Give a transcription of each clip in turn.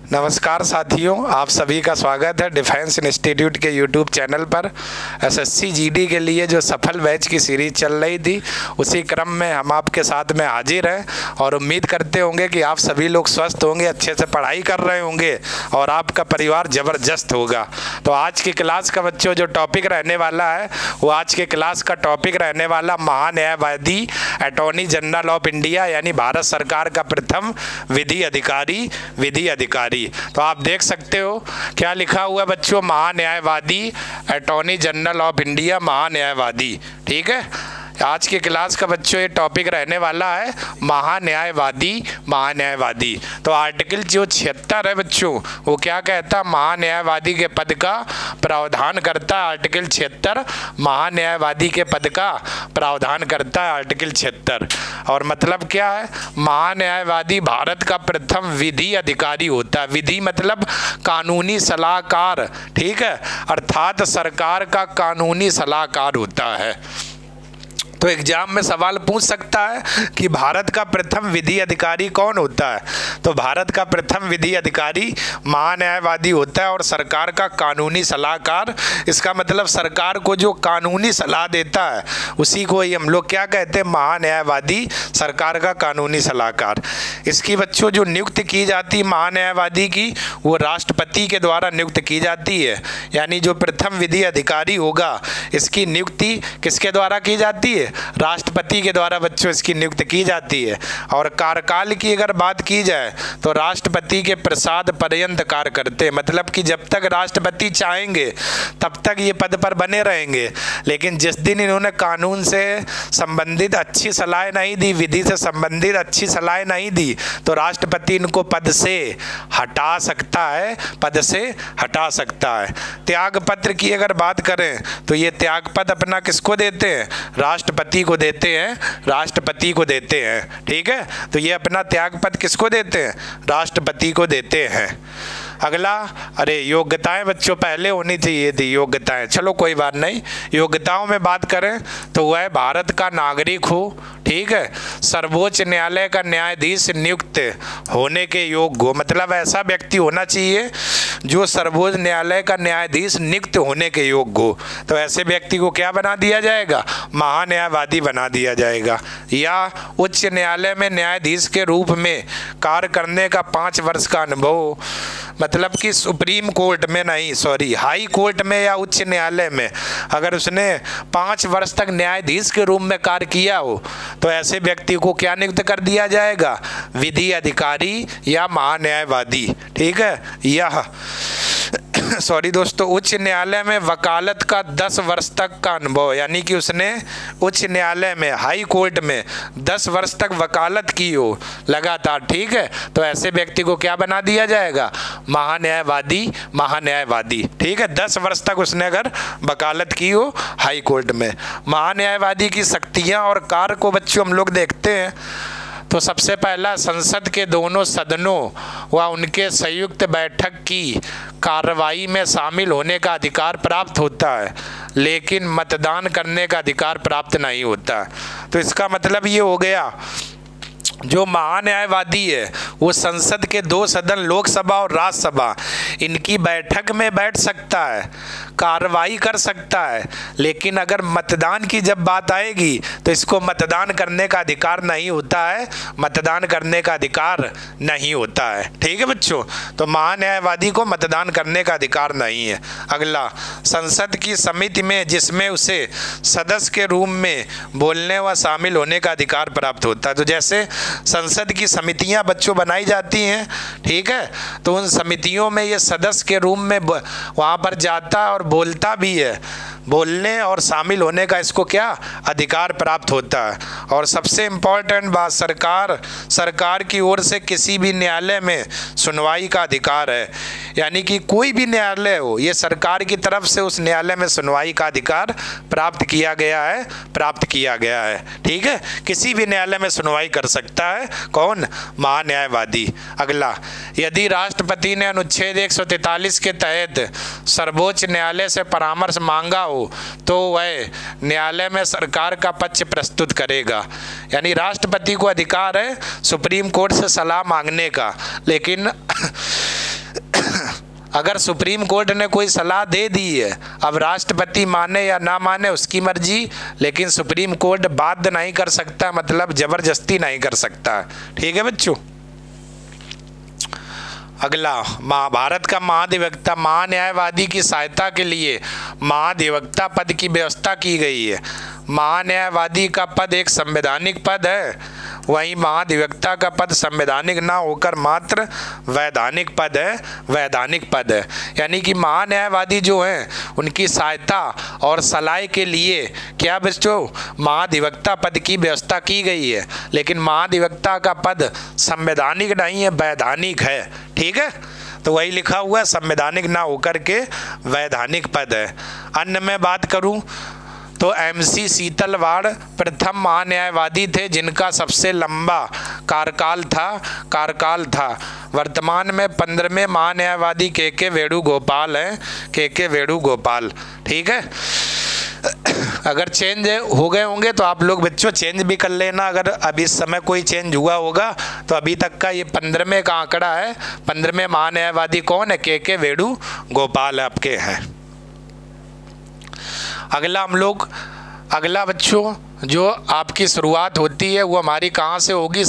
नमस्कार साथियों, आप सभी का स्वागत है डिफेंस इंस्टीट्यूट के यूट्यूब चैनल पर। एसएससी जीडी के लिए जो सफल बैच की सीरीज चल रही थी, उसी क्रम में हम आपके साथ में हाजिर हैं और उम्मीद करते होंगे कि आप सभी लोग स्वस्थ होंगे, अच्छे से पढ़ाई कर रहे होंगे और आपका परिवार ज़बरदस्त होगा। तो आज की क्लास का बच्चों जो टॉपिक रहने वाला है, वो आज के क्लास का टॉपिक रहने वाला महान्यायवादी अटॉर्नी जनरल ऑफ इंडिया, यानी भारत सरकार का प्रथम विधि अधिकारी। तो आप देख सकते हो क्या लिखा हुआ है बच्चों, महान्यायवादी अटॉर्नी जनरल ऑफ इंडिया, महान्यायवादी। ठीक है, आज की क्लास का बच्चों ये टॉपिक रहने वाला है महान्यायवादी। तो आर्टिकल जो 76 है बच्चों, वो क्या कहता है, महान्यायवादी के पद का प्रावधान करता है। आर्टिकल 76 महान्यायवादी के पद का प्रावधान करता है, आर्टिकल 76। और मतलब क्या है, महान्यायवादी भारत का प्रथम विधि अधिकारी होता है। विधि मतलब कानूनी सलाहकार, ठीक है, अर्थात सरकार का कानूनी सलाहकार होता है। तो एग्जाम में सवाल पूछ सकता है कि भारत का प्रथम विधि अधिकारी कौन होता है। तो भारत का प्रथम विधि अधिकारी महान्यायवादी होता है और सरकार का कानूनी सलाहकार। इसका मतलब सरकार को जो कानूनी सलाह देता है उसी को ही हम लोग क्या कहते हैं, महान्यायवादी, सरकार का कानूनी सलाहकार। इसकी बच्चों जो नियुक्ति की जाती है महान्यायवादी की, वो राष्ट्रपति के द्वारा नियुक्त की जाती है। यानी जो प्रथम विधि अधिकारी होगा, इसकी नियुक्ति किसके द्वारा की जाती है, राष्ट्रपति के द्वारा बच्चों इसकी नियुक्ति की जाती है। और कार्यकाल की अगर बात की जाए तो राष्ट्रपति के प्रसाद पर्यंत कार्य करते हैं। मतलब कि जब तक राष्ट्रपति चाहेंगे तब तक ये पद पर बने रहेंगे, लेकिन जिस दिन इन्होंने कानून से संबंधित अच्छी सलाह नहीं दी, विधि से संबंधित अच्छी सलाह नहीं दी, तो राष्ट्रपति इनको पद से हटा सकता है, पद से हटा सकता है। त्याग पत्र की अगर बात करें तो ये त्याग पद अपना किसको देते हैं, राष्ट्रपति को देते हैं, राष्ट्रपति को देते हैं। ठीक है, तो ये अपना त्याग पद किसको देते हैं, राष्ट्रपति को देते हैं। अगला, अरे योग्यताएं बच्चों पहले होनी चाहिए थी, योग्यताएं, चलो कोई बात नहीं। योग्यताओं में बात करें तो वह भारत का नागरिक हो, ठीक है, सर्वोच्च न्यायालय का न्यायाधीश नियुक्त होने के योग्य हो। मतलब ऐसा व्यक्ति होना चाहिए जो सर्वोच्च न्यायालय का न्यायाधीश नियुक्त होने के योग्य हो। तो ऐसे व्यक्ति को क्या बना दिया जाएगा, महान्यायवादी बना दिया जाएगा। या उच्च न्यायालय में न्यायाधीश के रूप में कार्य करने का 5 वर्ष का अनुभव। मतलब कि सुप्रीम कोर्ट में नहीं, सॉरी, हाई कोर्ट में या उच्च न्यायालय में अगर उसने 5 वर्ष तक न्यायाधीश के रूप में कार्य किया हो, तो ऐसे व्यक्ति को क्या नियुक्त कर दिया जाएगा, विधि अधिकारी या महान्यायवादी। ठीक है, यह सॉरी दोस्तों, उच्च न्यायालय में वकालत का 10 वर्ष तक का अनुभव, यानी कि उसने उच्च न्यायालय में, हाई कोर्ट में 10 वर्ष तक वकालत की हो लगातार। ठीक है, तो ऐसे व्यक्ति को क्या बना दिया जाएगा, महान्यायवादी। ठीक है, 10 वर्ष तक उसने अगर वकालत की हो हाई कोर्ट में। महान्यायवादी की शक्तियाँ और कार्य को बच्चों हम लोग देखते हैं। तो सबसे पहला, संसद के दोनों सदनों व उनके संयुक्त बैठक की कार्रवाई में शामिल होने का अधिकार प्राप्त होता है, लेकिन मतदान करने का अधिकार प्राप्त नहीं होता। तो इसका मतलब ये हो गया, जो महान्यायवादी है वो संसद के 2 सदन, लोकसभा और राज्यसभा, इनकी बैठक में बैठ सकता है, कार्रवाई कर सकता है, लेकिन अगर मतदान की जब बात आएगी तो इसको मतदान करने का अधिकार नहीं होता है, मतदान करने का अधिकार नहीं होता है। ठीक है बच्चों, तो महान्यायवादी को मतदान करने का अधिकार नहीं है। अगला, संसद की समिति में जिसमें उसे सदस्य के रूप में बोलने व शामिल होने का अधिकार प्राप्त होता है। तो जैसे संसद की समितियां बच्चों बनाई जाती हैं, ठीक है, तो उन समितियों में ये सदस्य के रूप में वहाँ पर जाता है और बोलता भी है, बोलने और शामिल होने का इसको क्या अधिकार प्राप्त होता है। और सबसे इम्पोर्टेंट बात, सरकार की ओर से किसी भी न्यायालय में सुनवाई का अधिकार है। यानी कि कोई भी न्यायालय हो, ये सरकार की तरफ से उस न्यायालय में सुनवाई का अधिकार प्राप्त किया गया है। ठीक है, किसी भी न्यायालय में सुनवाई कर सकता है कौन, महान्यायवादी। अगला, यदि राष्ट्रपति ने अनुच्छेद 143 के तहत सर्वोच्च न्यायालय से परामर्श मांगा हो तो वह न्यायालय में सरकार का पक्ष प्रस्तुत करेगा। यानी राष्ट्रपति को अधिकार है सुप्रीम कोर्ट से सलाह मांगने का, लेकिन अगर सुप्रीम कोर्ट ने कोई सलाह दे दी है, अब राष्ट्रपति माने या ना माने उसकी मर्जी, लेकिन सुप्रीम कोर्ट बाध्य नहीं कर सकता, मतलब जबरदस्ती नहीं कर सकता। ठीक है बच्चों। अगला, महाभारत का महाधिवक्ता, महान्यायवादी की सहायता के लिए महाधिवक्ता पद की व्यवस्था की गई है। महान्यायवादी का पद एक संवैधानिक पद है, वहीं महाधिवक्ता का पद संवैधानिक ना होकर मात्र वैधानिक पद है, वैधानिक पद है। यानी कि महान्यायवादी जो हैं उनकी सहायता और सलाह के लिए क्या बच्चों, महाधिवक्ता पद की व्यवस्था की गई है, लेकिन महाधिवक्ता का पद संवैधानिक नहीं है, वैधानिक है। ठीक है, तो वही लिखा हुआ है, संवैधानिक ना होकर के वैधानिक पद है। अन्य में बात करूं तो MC शीतलवाड़ प्रथम महान्यायवादी थे जिनका सबसे लंबा कार्यकाल था। वर्तमान में 15वें महान्यायवादी KK वेणुगोपाल हैं, KK वेणुगोपाल। ठीक है, अगर चेंज हो गए होंगे तो आप लोग बच्चों चेंज भी कर लेना, अगर अभी इस समय कोई चेंज हुआ होगा तो अभी तक का ये 15वें का आंकड़ा है। 15वें महान्यायवादी कौन है? KK वेणुगोपाल आपके हैं। अगला बच्चों जो आपकी शुरुआत होती है वो हमारी कहाँ से होगी?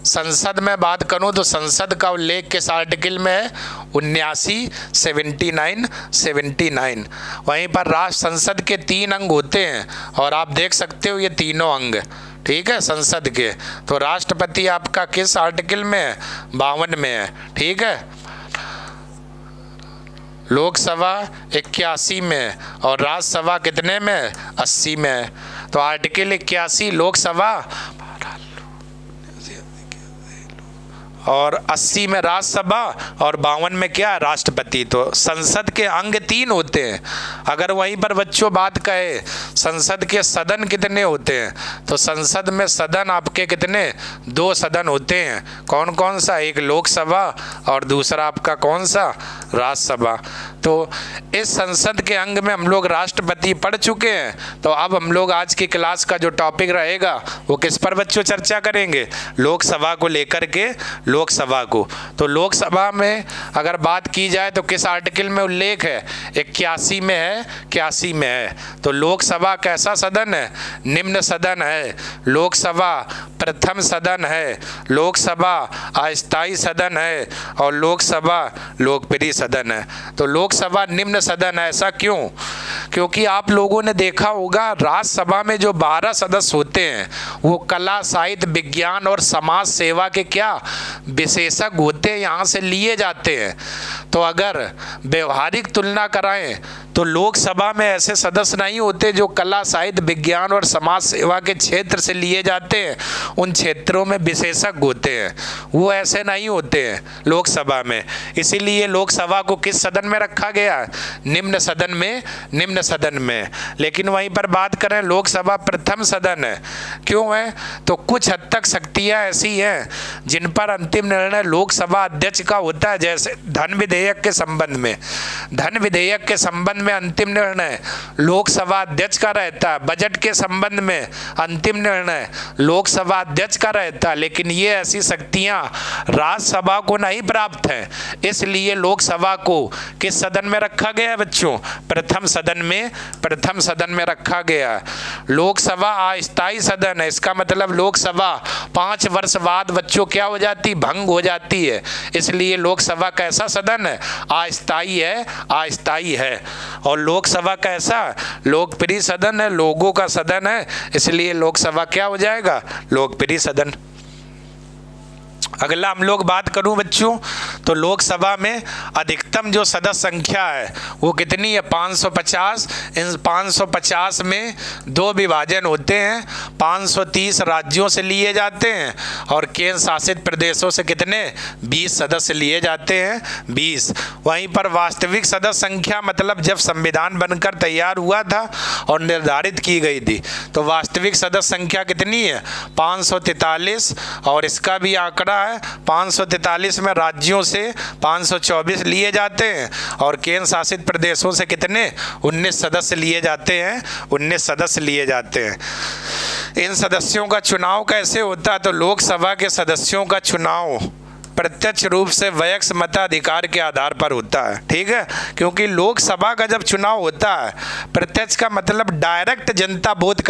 संसद में बात करूं तो संसद का उल्लेख किस आर्टिकल में है? 79, 79। वहीं पर राष्ट्र संसद के 3 अंग होते हैं और आप देख सकते हो ये तीनों अंग, ठीक है, संसद के। तो राष्ट्रपति आपका किस आर्टिकल में है? 52 में है। ठीक है, लोकसभा 81 में और राज्यसभा कितने में? 80 में। तो आर्टिकल 81 लोकसभा और 80 में राज्यसभा और 52 में क्या? राष्ट्रपति। तो संसद के अंग 3 होते हैं। अगर वहीं पर बच्चों बात कहे संसद के सदन कितने होते हैं, तो संसद में सदन आपके कितने? 2 सदन होते हैं। कौन कौन सा? एक लोकसभा और दूसरा आपका कौन सा? राज्यसभा। तो इस संसद के अंग में हम लोग राष्ट्रपति पढ़ चुके हैं। तो अब हम लोग आज की क्लास का जो टॉपिक रहेगा वो किस पर बच्चों चर्चा करेंगे? लोकसभा को लेकर के, लोकसभा को। तो लोकसभा में अगर बात की जाए तो किस आर्टिकल में उल्लेख है? 81 में है, 81 में है। तो लोकसभा कैसा सदन है? निम्न सदन है। लोकसभा प्रथम सदन है, लोकसभा अस्थायी सदन है और लोकसभा लोकप्रिय सदन है। तो लोकसभा निम्न सदन है। ऐसा क्यों? क्योंकि आप लोगों ने देखा होगा राज्यसभा में जो 12 सदस्य होते हैं वो कला, साहित्य, विज्ञान और समाज सेवा के क्या? विशेषज्ञ होते हैं, यहाँ से लिए जाते हैं। तो अगर व्यवहारिक तुलना कराएं तो लोकसभा में ऐसे सदस्य नहीं होते जो कला, साहित्य, विज्ञान और समाज सेवा के क्षेत्र से लिए जाते हैं, उन क्षेत्रों में विशेषज्ञ होते हैं, वो ऐसे नहीं होते हैं लोकसभा में। इसीलिए लोकसभा को किस सदन में रखा गया? निम्न सदन में, निम्न सदन में। लेकिन वहीं पर बात करें लोकसभा प्रथम सदन है। क्यों है? तो कुछ हद तक शक्तियाँ ऐसी हैं जिन पर अंतिम निर्णय लोकसभा अध्यक्ष का होता है। जैसे धन विधेयक के संबंध में, धन विधेयक के संबंध में अंतिम निर्णय लोकसभा अध्यक्ष का रहता है। बजट के संबंध में अंतिम निर्णय लोकसभा अध्यक्ष का रहता है। लेकिन ये ऐसी शक्तियां राज्यसभा को नहीं प्राप्त हैं, इसलिए लोकसभा को किस सदन में रखा गया है बच्चों? प्रथम सदन में, प्रथम सदन में रखा गया है। लोकसभा अस्थायी सदन है। इसका मतलब लोकसभा 5 वर्ष बाद बच्चों क्या हो जाती? भंग हो जाती है। इसलिए लोकसभा कैसा सदन है? अस्थायी है, अस्थायी है। और लोकसभा कैसा? लोकप्रिय सदन है, लोगों का सदन है, इसलिए लोकसभा क्या हो जाएगा? लोकप्रिय सदन। अगला हम लोग बात करूं बच्चों तो लोकसभा में अधिकतम जो सदस्य संख्या है वो कितनी है? 550। इन 550 में 2 विभाजन होते हैं। 530 राज्यों से लिए जाते हैं और केंद्र शासित प्रदेशों से कितने? 20 सदस्य लिए जाते हैं, 20। वहीं पर वास्तविक सदस्य संख्या मतलब जब संविधान बनकर तैयार हुआ था और निर्धारित की गई थी तो वास्तविक सदस्य संख्या कितनी है? 543। और इसका भी आंकड़ा है 543 में राज्यों से 524 लिए जाते हैं और केंद्र शासित प्रदेशों से कितने? 19 सदस्य लिए जाते हैं, 19 सदस्य लिए जाते हैं। इन सदस्यों का चुनाव कैसे होता है? तो लोकसभा के सदस्यों का चुनाव प्रत्यक्ष रूप से वयस्क मताधिकार के आधार पर होता है। ठीक है, क्योंकि लोकसभा का जब चुनाव होता है, प्रत्यक्ष का मतलब डायरेक्ट जनता वोट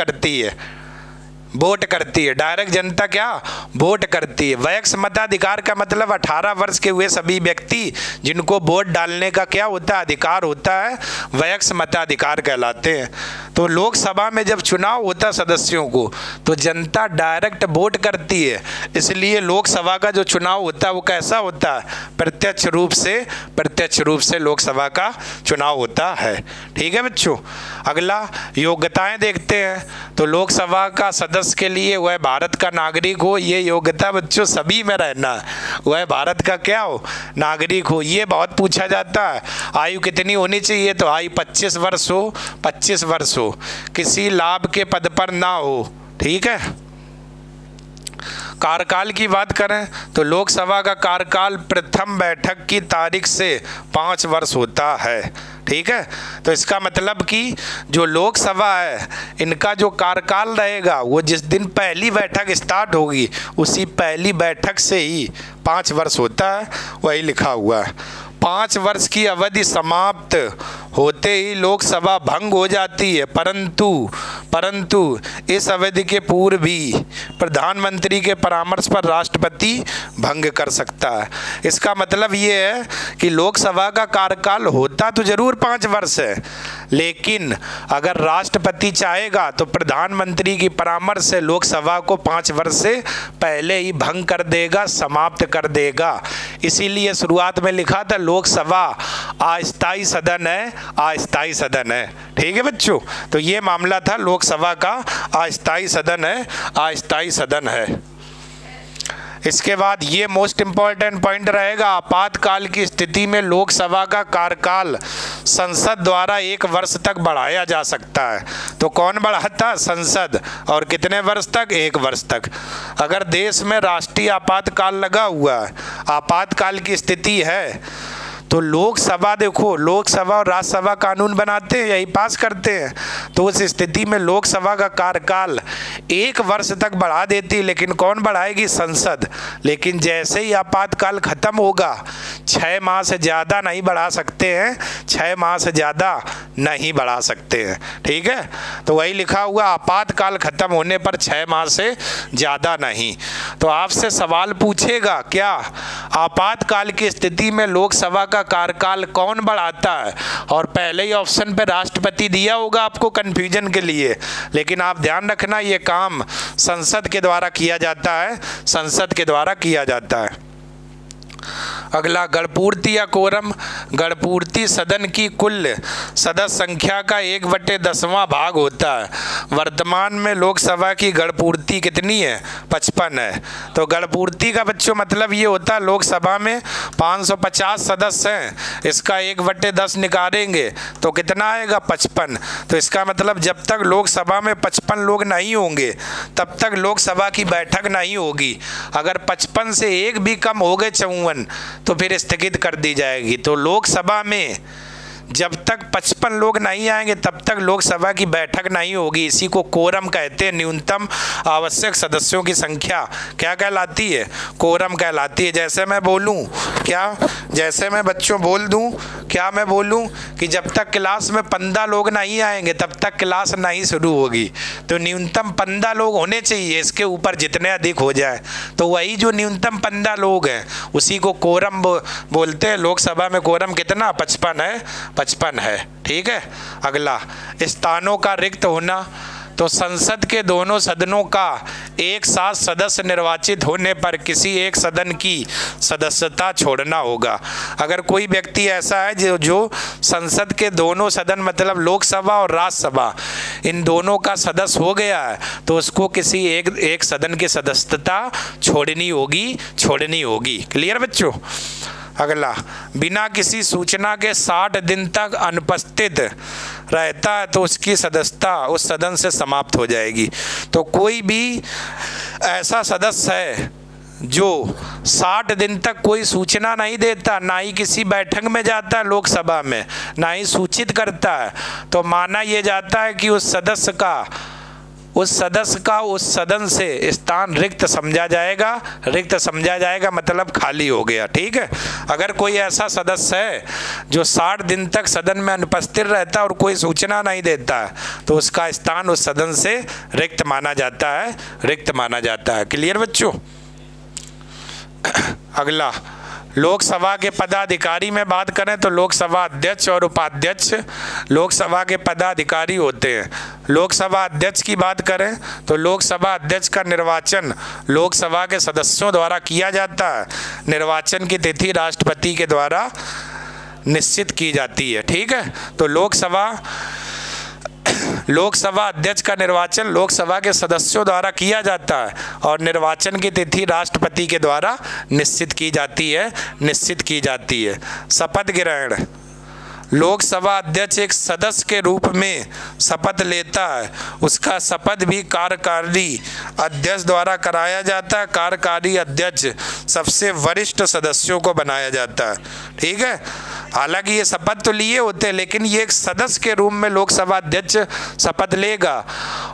करती है, डायरेक्ट जनता क्या वोट करती है। वयस्क मताधिकार का मतलब 18 वर्ष के हुए सभी व्यक्ति जिनको वोट डालने का क्या होता है, अधिकार होता है, वयस्क मताधिकार कहलाते हैं। तो लोकसभा में जब चुनाव होता है सदस्यों को, तो जनता डायरेक्ट वोट करती है, इसलिए लोकसभा का जो चुनाव होता है वो कैसा होता है, प्रत्यक्ष रूप से लोकसभा का चुनाव होता है। ठीक है बच्चों, अगला योग्यताएं देखते हैं। तो लोकसभा का सदस्य के लिए वह भारत का नागरिक हो, ये योग्यता बच्चों सभी में रहना है, वह भारत का क्या हो, नागरिक हो। ये बहुत पूछा जाता है, आयु कितनी होनी चाहिए, तो आयु 25 वर्ष हो, किसी लाभ के पद पर ना हो। ठीक है, कार्यकाल की बात करें तो लोकसभा का कार्यकाल प्रथम बैठक की तारीख से 5 वर्ष होता है। ठीक है, तो इसका मतलब कि जो लोकसभा है इनका जो कार्यकाल रहेगा वो जिस दिन पहली बैठक स्टार्ट होगी उसी पहली बैठक से ही 5 वर्ष होता है, वही लिखा हुआ है। 5 वर्ष की अवधि समाप्त होते ही लोकसभा भंग हो जाती है, परंतु इस अवधि के पूर्व भी प्रधानमंत्री के परामर्श पर राष्ट्रपति भंग कर सकता है। इसका मतलब ये है कि लोकसभा का कार्यकाल होता तो जरूर 5 वर्ष है, लेकिन अगर राष्ट्रपति चाहेगा तो प्रधानमंत्री की परामर्श से लोकसभा को 5 वर्ष से पहले ही भंग कर देगा, समाप्त कर देगा। इसीलिए शुरुआत में लिखा था लोकसभा अस्थायी सदन है। ठीक है बच्चों, तो ये मामला था, लोकसभा का अस्थायी सदन है। इसके बाद ये मोस्ट इम्पॉर्टेंट पॉइंट रहेगा, आपातकाल की स्थिति में लोकसभा का कार्यकाल संसद द्वारा 1 वर्ष तक बढ़ाया जा सकता है। तो कौन बढ़ाता? संसद। और कितने वर्ष तक? 1 वर्ष तक। अगर देश में राष्ट्रीय आपातकाल लगा हुआ है, आपातकाल की स्थिति है, तो लोकसभा देखो, लोकसभा और राज्यसभा कानून बनाते हैं, यही पास करते हैं। तो उस स्थिति में लोकसभा का कार्यकाल 1 वर्ष तक बढ़ा देती, लेकिन कौन बढ़ाएगी? संसद। लेकिन जैसे ही आपातकाल खत्म होगा, 6 माह से ज़्यादा नहीं बढ़ा सकते हैं, 6 माह से ज़्यादा नहीं बढ़ा सकते हैं। ठीक है, तो वही लिखा हुआ, आपातकाल खत्म होने पर 6 माह से ज़्यादा नहीं। तो आपसे सवाल पूछेगा क्या, आपातकाल की स्थिति में लोकसभा का कार्यकाल कौन बढ़ाता है? और पहले ही ऑप्शन पे राष्ट्रपति दिया होगा आपको कंफ्यूजन के लिए, लेकिन आप ध्यान रखना ये काम संसद के द्वारा किया जाता है। अगला गणपूर्ति या कोरम। गणपूर्ति सदन की कुल सदस्य संख्या का 1/10वां भाग होता है। वर्तमान में लोकसभा की गणपूर्ति कितनी है? 55 है। तो गणपूर्ति का बच्चों मतलब ये होता है, लोकसभा में 550 सदस्य हैं, इसका 1/10 निकालेंगे तो कितना आएगा? 55। तो इसका मतलब जब तक लोकसभा में 55 लोग नहीं होंगे तब तक लोकसभा की बैठक नहीं होगी। अगर 55 से 1 भी कम हो गए 54, तो फिर स्थगित कर दी जाएगी। तो लोकसभा में जब तक 55 लोग नहीं आएंगे तब तक लोकसभा की बैठक नहीं होगी। इसी को कोरम कहते हैं। न्यूनतम आवश्यक सदस्यों की संख्या क्या कहलाती है? कोरम कहलाती है। जैसे मैं बोलूं जैसे मैं बच्चों बोल दूं मैं बोलूं कि जब तक क्लास में 15 लोग नहीं आएंगे तब तक क्लास नहीं शुरू होगी। तो न्यूनतम 15 लोग होने चाहिए, इसके ऊपर जितने अधिक हो जाए तो वही जो न्यूनतम 15 लोग हैं उसी को कोरम बोलते हैं। लोकसभा में कोरम कितना? 55 है। ठीक है, अगला स्थानों का रिक्त होना। तो संसद के दोनों सदनों का एक साथ सदस्य निर्वाचित होने पर किसी एक सदन की सदस्यता छोड़ना होगा। अगर कोई व्यक्ति ऐसा है जो संसद के दोनों सदन मतलब लोकसभा और राज्यसभा इन दोनों का सदस्य हो गया है तो उसको किसी एक सदन की सदस्यता छोड़नी होगी। क्लियर बच्चों? अगला, बिना किसी सूचना के 60 दिन तक अनुपस्थित रहता है तो उसकी सदस्यता उस सदन से समाप्त हो जाएगी। तो कोई भी ऐसा सदस्य है जो 60 दिन तक कोई सूचना नहीं देता, ना ही किसी बैठक में जाता है लोकसभा में, ना ही सूचित करता है, तो माना यह जाता है कि उस उस सदस्य का उस सदन से स्थान रिक्त समझा जाएगा। रिक्त समझा जाएगा मतलब खाली हो गया। ठीक है, अगर कोई ऐसा सदस्य है जो 60 दिन तक सदन में अनुपस्थित रहता है और कोई सूचना नहीं देता है तो उसका स्थान उस सदन से रिक्त माना जाता है, रिक्त माना जाता है। क्लियर बच्चों? अगला, लोकसभा के पदाधिकारी में बात करें तो लोकसभा अध्यक्ष और उपाध्यक्ष लोकसभा के पदाधिकारी होते हैं। लोकसभा अध्यक्ष की बात करें तो लोकसभा अध्यक्ष का निर्वाचन लोकसभा के सदस्यों द्वारा किया जाता है। निर्वाचन की तिथि राष्ट्रपति के द्वारा निश्चित की जाती है। ठीक है, तो लोकसभा अध्यक्ष का निर्वाचन लोकसभा के सदस्यों द्वारा किया जाता है और निर्वाचन की तिथि राष्ट्रपति के द्वारा निश्चित की जाती है, निश्चित की जाती है। शपथ ग्रहण, लोकसभा अध्यक्ष एक सदस्य के रूप में शपथ लेता है। उसका शपथ भी कार्यकारी अध्यक्ष द्वारा कराया जाता है। कार्यकारी अध्यक्ष सबसे वरिष्ठ सदस्यों को बनाया जाता है। ठीक है, हालांकि ये शपथ तो लिए होते हैं लेकिन ये एक सदस्य के रूप में लोकसभा अध्यक्ष शपथ लेगा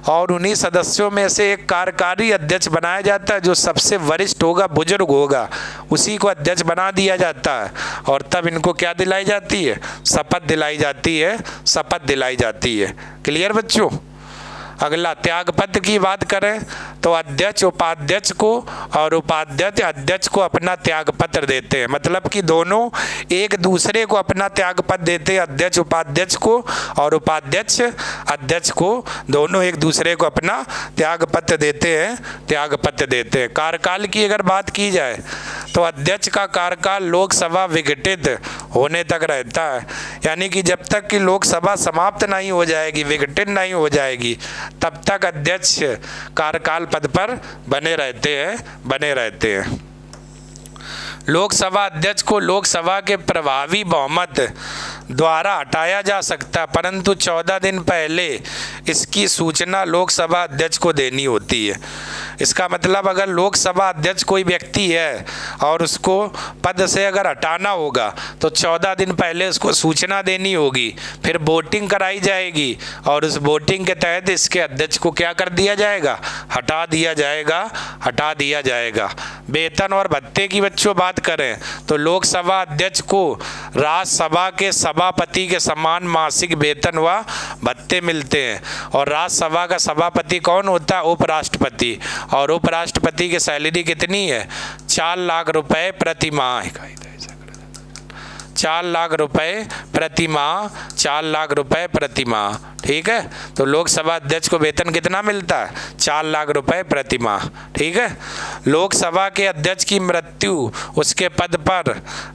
और उन्हीं सदस्यों में से एक कार्यकारी अध्यक्ष बनाया जाता है जो सबसे वरिष्ठ होगा, बुजुर्ग होगा, उसी को अध्यक्ष बना दिया जाता है और तब इनको क्या दिलाई जाती है? शपथ दिलाई जाती है, शपथ दिलाई जाती है। क्लियर बच्चों? अगला, त्यागपत्र की बात करें तो अध्यक्ष उपाध्यक्ष को और उपाध्यक्ष अध्यक्ष को अपना त्यागपत्र देते हैं। मतलब कि दोनों एक दूसरे को अपना त्यागपत्र देते हैं, अध्यक्ष उपाध्यक्ष को और उपाध्यक्ष अध्यक्ष को, दोनों एक दूसरे को अपना त्यागपत्र देते हैं, त्यागपत्र देते हैं। कार्यकाल की अगर बात की जाए तो अध्यक्ष का कार्यकाल लोकसभा विघटित होने तक रहता है, यानी कि जब तक कि लोकसभा समाप्त नहीं हो जाएगी, विघटित नहीं हो जाएगी, तब तक अध्यक्ष कार्यकाल पद पर बने रहते हैं, बने रहते हैं। लोकसभा अध्यक्ष को लोकसभा के प्रभावी बहुमत द्वारा हटाया जा सकता है, परंतु 14 दिन पहले इसकी सूचना लोकसभा अध्यक्ष को देनी होती है। इसका मतलब अगर लोकसभा अध्यक्ष कोई व्यक्ति है और उसको पद से अगर हटाना होगा तो 14 दिन पहले उसको सूचना देनी होगी, फिर वोटिंग कराई जाएगी और उस वोटिंग के तहत इसके अध्यक्ष को क्या कर दिया जाएगा? हटा दिया जाएगा, हटा दिया जाएगा। वेतन और भत्ते की बच्चों बात करें तो लोकसभा अध्यक्ष को राज्यसभा के सभापति के समान मासिक वेतन व भत्ते मिलते हैं और राज्यसभा का सभापति कौन होता है? उपराष्ट्रपति, और उपराष्ट्रपति की सैलरी कितनी है? 4 लाख रुपए प्रति माह, 4 लाख रुपए प्रति माह, 4 लाख रुपए प्रति माह। ठीक है, तो लोकसभा अध्यक्ष को वेतन कितना मिलता है? 4 लाख रुपए प्रति माह। ठीक है, लोकसभा के अध्यक्ष की मृत्यु उसके पद पर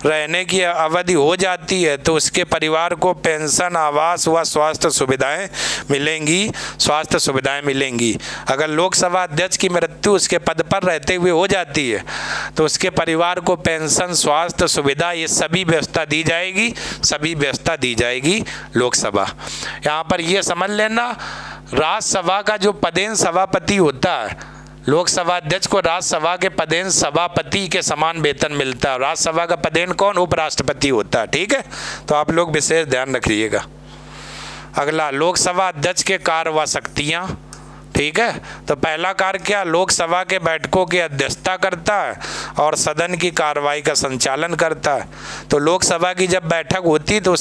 रहने की अवधि हो जाती है तो उसके परिवार को पेंशन, आवास व स्वास्थ्य सुविधाएं मिलेंगी, स्वास्थ्य सुविधाएं मिलेंगी। अगर लोकसभा अध्यक्ष की मृत्यु उसके पद पर रहते हुए हो जाती है तो उसके परिवार को पेंशन, स्वास्थ्य सुविधा, ये सभी व्यवस्था दी जाएगी, सभी व्यवस्था दी जाएगी लोकसभा। यहाँ पर ये समझ लेना, राज्यसभा का जो पदेन सभापति होता है, लोकसभा अध्यक्ष को राज्यसभा के पदेन सभापति के समान वेतन मिलता है। राज्यसभा का पदेन कौन? उपराष्ट्रपति होता है। ठीक है, तो आप लोग विशेष ध्यान रखिएगा। अगला, लोकसभा अध्यक्ष के कार्य व शक्तियाँ। ठीक है, तो पहला कार्य क्या? लोकसभा के बैठकों की अध्यक्षता करता है और सदन की कार्रवाई का संचालन करता है। तो लोकसभा की जब बैठक होती तो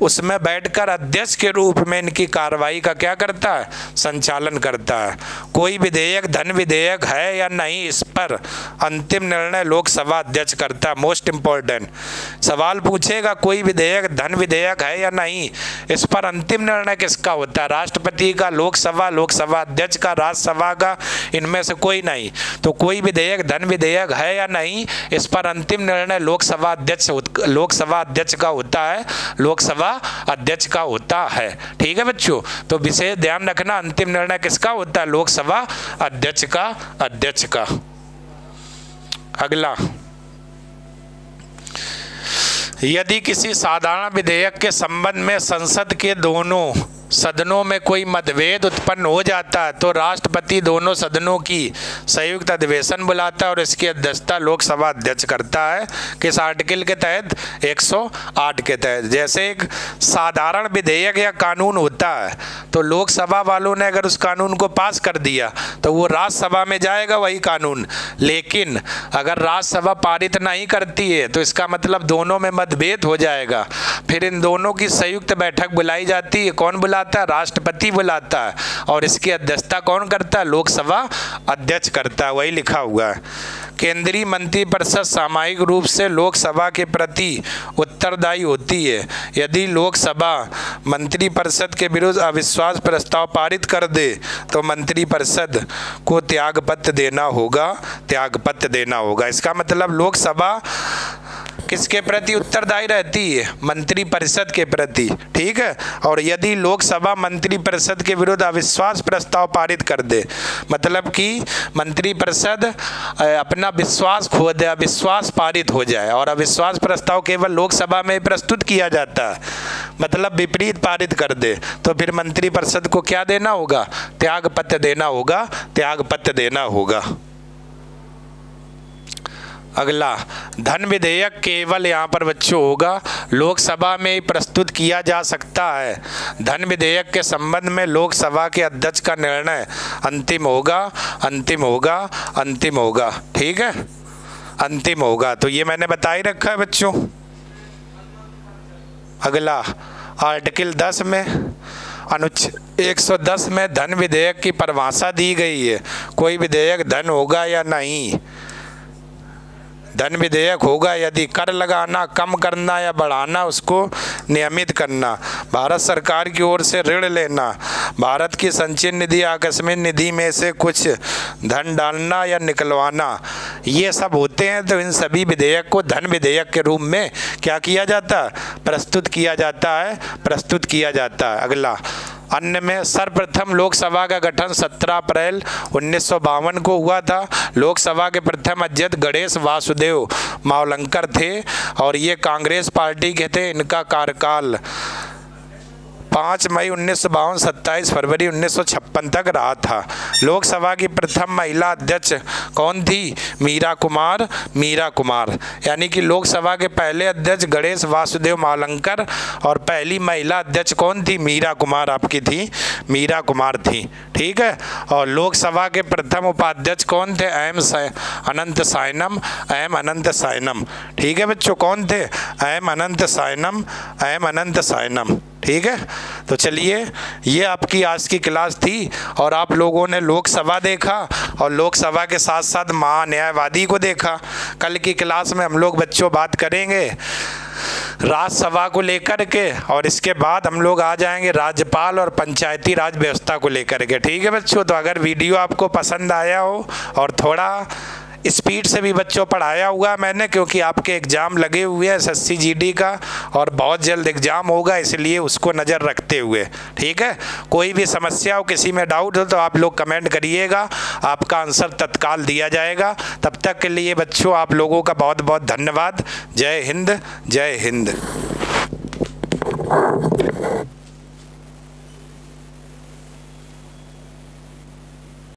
उसमें बैठकर अध्यक्ष के रूप में इनकी कार्रवाई का क्या करता है? संचालन करता है। कोई विधेयक धन विधेयक है या नहीं, इस पर अंतिम निर्णय लोकसभा अध्यक्ष करता है। मोस्ट इम्पोर्टेंट सवाल पूछेगा, कोई विधेयक धन विधेयक है या नहीं, इस पर अंतिम निर्णय किसका होता है? राष्ट्रपति का, लोकसभा अध्यक्ष का, राज्यसभा का, इनमें से कोई नहीं। तो कोई विधेयक धन विधेयक है या नहीं, इस पर अंतिम निर्णय लोकसभा अध्यक्ष का होता है, लोकसभा अध्यक्ष का होता है। ठीक है बच्चों, तो विशेष ध्यान रखना, अंतिम निर्णय किसका होता है? लोकसभा अध्यक्ष का। अगला, यदि किसी साधारण विधेयक के संबंध में संसद के दोनों सदनों में कोई मतभेद उत्पन्न हो जाता है तो राष्ट्रपति दोनों सदनों की संयुक्त अधिवेशन बुलाता है और इसकी अध्यक्षता लोकसभा अध्यक्ष करता है। किस आर्टिकल के तहत? 108 के तहत। जैसे एक साधारण विधेयक या कानून होता है तो लोकसभा वालों ने अगर उस कानून को पास कर दिया तो वो राज्यसभा में जाएगा वही कानून, लेकिन अगर राज्यसभा पारित नहीं करती है तो इसका मतलब दोनों में मतभेद हो जाएगा। फिर इन दोनों की संयुक्त बैठक बुलाई जाती है। कौन बुलाता है? राष्ट्रपति बुलाता है। और इसकी अध्यक्षता कौन करता है? लोकसभा अध्यक्ष करता है। वही लिखा हुआ है। केंद्रीय मंत्रिपरिषद सामूहिक रूप से लोकसभा के प्रति उत्तरदायी होती है। यदि लोकसभा मंत्रिपरिषद के विरुद्ध अविश्वास प्रस्ताव पारित कर दे तो मंत्रिपरिषद को त्यागपत्र देना होगा, त्यागपत्र देना होगा। इसका मतलब लोकसभा किसके प्रति उत्तरदायी रहती है? मंत्रिपरिषद के प्रति, ठीक है। और यदि लोकसभा मंत्रिपरिषद के विरुद्ध अविश्वास प्रस्ताव पारित कर दे, मतलब कि मंत्रिपरिषद अपना विश्वास खो दे, अविश्वास पारित हो जाए, और अविश्वास प्रस्ताव केवल लोकसभा में प्रस्तुत किया जाता है, मतलब विपरीत पारित कर दे, तो फिर मंत्रिपरिषद को क्या देना होगा? त्यागपत्र देना होगा, त्यागपत्र देना होगा। अगला, धन विधेयक केवल यहाँ पर बच्चों होगा लोकसभा में ही प्रस्तुत किया जा सकता है। धन विधेयक के संबंध में लोकसभा के अध्यक्ष का निर्णय अंतिम होगा, अंतिम होगा, अंतिम होगा, ठीक है, अंतिम होगा। तो ये मैंने बता ही रखा है बच्चों। अगला, आर्टिकल 10 में अनुच्छेद 110 में धन विधेयक की परिभाषा दी गई है। कोई विधेयक धन होगा या नहीं? धन विधेयक होगा यदि कर लगाना, कम करना या बढ़ाना, उसको नियमित करना, भारत सरकार की ओर से ऋण लेना, भारत की संचयन निधि, आकस्मिक निधि में से कुछ धन डालना या निकलवाना, ये सब होते हैं। तो इन सभी विधेयक को धन विधेयक के रूप में क्या किया जाता है? प्रस्तुत किया जाता है, प्रस्तुत किया जाता है। अगला, अन्य में सर्वप्रथम लोकसभा का गठन 17 अप्रैल 1952 को हुआ था। लोकसभा के प्रथम अध्यक्ष गणेश वासुदेव मावलंकर थे और ये कांग्रेस पार्टी के थे। इनका कार्यकाल 5 मई 1952 27 फरवरी 1956 तक रहा था। लोकसभा की प्रथम महिला अध्यक्ष कौन थी? मीरा कुमार, मीरा कुमार। यानी कि लोकसभा के पहले अध्यक्ष गणेश वासुदेव मावलंकर और पहली महिला अध्यक्ष कौन थी? मीरा कुमार आपकी थी, मीरा कुमार थी, ठीक है। और लोकसभा के प्रथम उपाध्यक्ष कौन थे? अनंत सायनम, एम अनंत सायनम, ठीक है बच्चों। कौन थे? एम अनंत सायनम, एम अनंत सायनम, ठीक है। तो चलिए, ये आपकी आज की क्लास थी और आप लोगों ने लोकसभा देखा और लोकसभा के साथ साथ महान्यायवादी को देखा। कल की क्लास में हम लोग बच्चों बात करेंगे राज्यसभा को लेकर के, और इसके बाद हम लोग आ जाएंगे राज्यपाल और पंचायती राज व्यवस्था को लेकर के, ठीक है बच्चों। तो अगर वीडियो आपको पसंद आया हो और थोड़ा स्पीड से भी बच्चों पढ़ाया हुआ मैंने, क्योंकि आपके एग्ज़ाम लगे हुए हैं SSC GD का और बहुत जल्द एग्ज़ाम होगा, इसलिए उसको नज़र रखते हुए, ठीक है। कोई भी समस्या हो, किसी में डाउट हो तो आप लोग कमेंट करिएगा, आपका आंसर तत्काल दिया जाएगा। तब तक के लिए बच्चों आप लोगों का बहुत बहुत धन्यवाद। जय हिंद, जय हिंद।